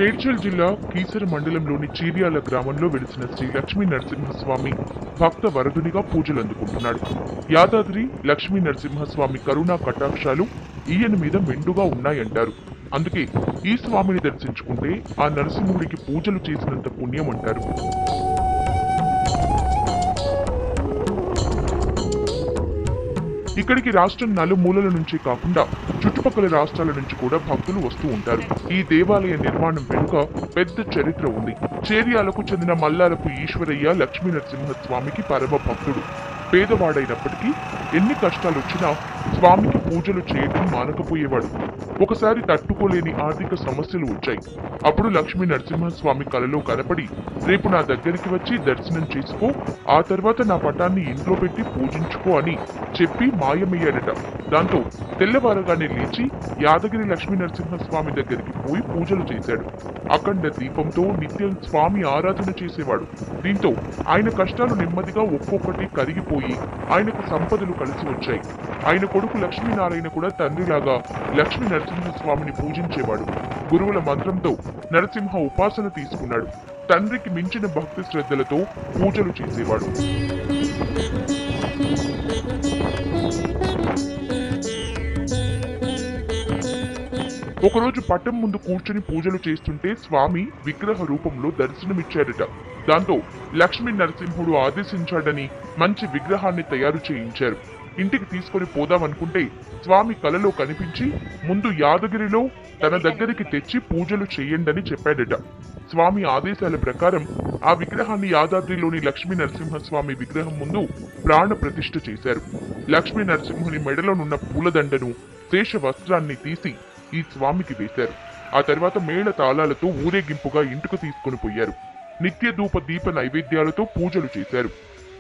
మేడ్చల్ జిల్లా కీసర మండలంలోని చీర్యాల గ్రామంలో వెలిసిన శ్రీ లక్ష్మీ నరసింహస్వామి భక్త వరదునిగా పూజలు అందుకుంటున్నాడు. యాదాద్రి లక్ష్మీ నరసింహస్వామి కరుణా కటాక్షాలు ఈయన మీద మెండుగా ఉన్నాయంటారు. అందుకే ఈ స్వామిని దర్శించుకుంటే ఆ నరసింహుడికి పూజలు చేసినంత పుణ్యం అంటారు. ఇక్కడికి రాష్ట్రం నలుమూలల నుంచి కాకుండా చుట్టుపక్కల రాష్ట్రాల నుంచి కూడా భక్తులు వస్తూ ఉంటారు. ఈ దేవాలయ నిర్మాణం వెనుక పెద్ద చరిత్ర ఉంది. చేర్యాలకు చెందిన మల్లారపు ఈశ్వరయ్య లక్ష్మీ నరసింహస్వామికి పరమ భక్తుడు. పేదవాడైనప్పటికీ ఎన్ని కష్టాలు వచ్చినా స్వామికి పూజలు చేయటం మానకపోయేవాడు. ఒకసారి తట్టుకోలేని ఆర్థిక సమస్యలు వచ్చాయి. అప్పుడు లక్ష్మీ నరసింహస్వామి కలలో కనపడి, రేపు నా దగ్గరికి వచ్చి దర్శనం చేసుకో, ఆ తర్వాత నా పటాన్ని ఇంట్లో పెట్టి పూజించుకో అని చెప్పి మాయమయ్యాడట. దాంతో తెల్లవారగానే లేచి యాదగిరి లక్ష్మీ నరసింహస్వామి దగ్గరికి పోయి పూజలు చేశాడు. అఖండ దీపంతో నిత్యం స్వామి ఆరాధన చేసేవాడు. దీంతో ఆయన కష్టాలు నెమ్మదిగా ఒక్కొక్కటి కరిగిపోయి ఆయనకు సంపదలు కలిసి వచ్చాయి. ఆయన కొడుకు లక్ష్మీనారాయణ కూడా తండ్రిలాగా లక్ష్మీ నరసింహస్వామిని పూజించేవాడు. గురువుల మంత్రంతో నరసింహ ఉపాసన తీసుకున్నాడు. తండ్రికి మించిన భక్తి శ్రద్ధలతో పూజలు చేసేవాడు. ఒకరోజు పట్టం ముందు కూర్చుని పూజలు చేస్తుంటే స్వామి విగ్రహ రూపంలో దర్శనమిచ్చాడట. దాంతో లక్ష్మీ నరసింహుడు ఆదేశించాడని మంచి విగ్రహాన్ని తయారు చేయించారు. ఇంటికి తీసుకొని పోదామనుకుంటే స్వామి కలలో కనిపించి ముందు యాదగిరిలో తన దగ్గరికి తెచ్చి పూజలు చేయండని చెప్పాడట. స్వామి ఆదేశాల ప్రకారం ఆ విగ్రహాన్ని యాదాద్రిలోని లక్ష్మీ నరసింహస్వామి విగ్రహం ముందు ప్రాణ ప్రతిష్ఠ చేశారు. లక్ష్మీ నరసింహుని మెడలోనున్న పూలదండను, శేష వస్త్రాన్ని తీసి ఈ స్వామికి వేశారు. ఆ తర్వాత మేళ తాళాలతో ఊరేగింపుగా ఇంటికి తీసుకుని పోయారు. నిత్య ధూప దీప నైవేద్యాలతో పూజలు చేశారు.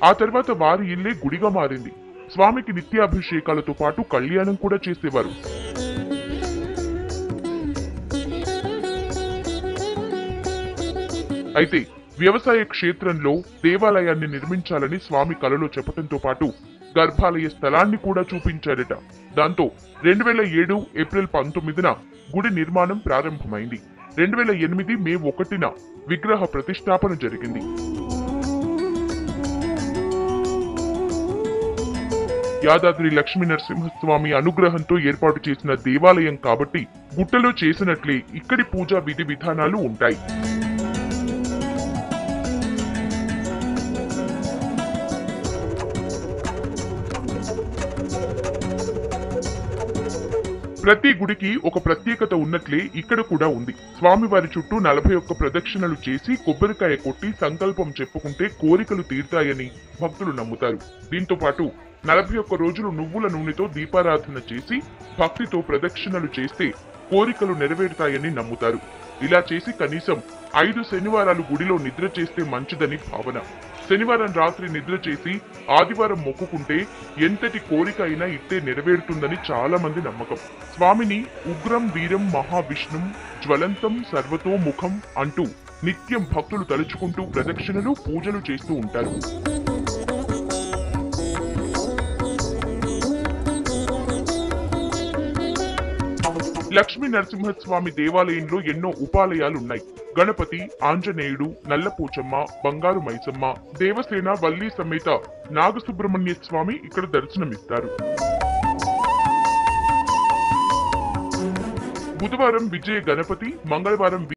ఆ తర్వాత వారి ఇల్లే గుడిగా మారింది. స్వామికి నిత్యాభిషేకాలతో పాటు కళ్యాణం కూడా చేసేవారు. అయితే వ్యవసాయ క్షేత్రంలో దేవాలయాన్ని నిర్మించాలని స్వామి కలలో చెప్పడంతో పాటు గర్భాలయ స్థలాన్ని కూడా చూపించాడట. దాంతో 2007 ఏప్రిల్ 19న గుడి నిర్మాణం ప్రారంభమైంది. 2008 మే 1న విగ్రహ ప్రతిష్టాపన జరిగింది. యాదాద్రి లక్ష్మీ నరసింహస్వామి అనుగ్రహంతో ఏర్పాటు చేసిన దేవాలయం కాబట్టి గుట్టలో చేసినట్లే ఇక్కడి పూజా విధి విధానాలు ఉంటాయి. ప్రతి గుడికి ఒక ప్రత్యేకత ఉన్నట్లే ఇక్కడ కూడా ఉంది. స్వామివారి చుట్టూ 41 ప్రదక్షిణలు చేసి కొబ్బరికాయ కొట్టి సంకల్పం చెప్పుకుంటే కోరికలు తీరుతాయని భక్తులు నమ్ముతారు. దీంతో పాటు 41 రోజులు నువ్వుల నూనెతో దీపారాధన చేసి భక్తితో ప్రదక్షిణలు చేస్తే కోరికలు నెరవేరుతాయని నమ్ముతారు. ఇలా చేసి కనీసం 5 శనివారాలు గుడిలో నిద్ర చేస్తే మంచిదని భావన. శనివారం రాత్రి నిద్ర చేసి ఆదివారం మొక్కుకుంటే ఎంతటి కోరిక అయినా ఇట్టే నెరవేరుతుందని చాలా మంది నమ్మకం. స్వామిని ఉగ్రం వీరం మహావిష్ణుం జ్వలంతం సర్వతో ముఖం అంటూ నిత్యం భక్తులు తలుచుకుంటూ ప్రదక్షిణలు పూజలు చేస్తూ ఉంటారు. లక్ష్మీ నరసింహస్వామి దేవాలయంలో ఎన్నో ఉపాలయాలున్నాయి. గణపతి, ఆంజనేయుడు, నల్లపోచమ్మ, బంగారు మైసమ్మ, దేవసేన, వల్లి సమేత నాగసుబ్రహ్మణ్య స్వామి ఇక్కడ దర్శనమిస్తారు. బుధవారం విజయ గణపతి, మంగళవారం